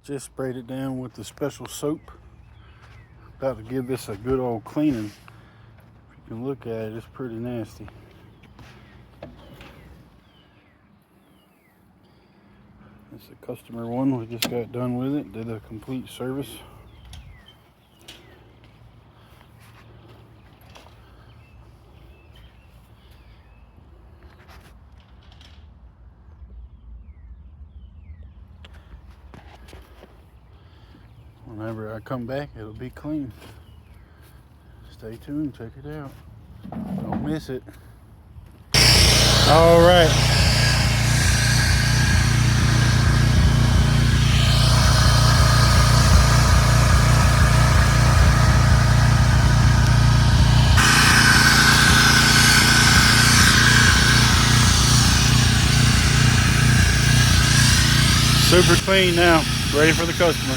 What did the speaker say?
Just sprayed it down with the special soap. About to give this a good old cleaning. If you can look at it, it's pretty nasty. It's a customer one. We just got done with it. Did a complete service. Whenever I come back, it'll be clean. Stay tuned, check it out. Don't miss it. All right. Super clean now, ready for the customer.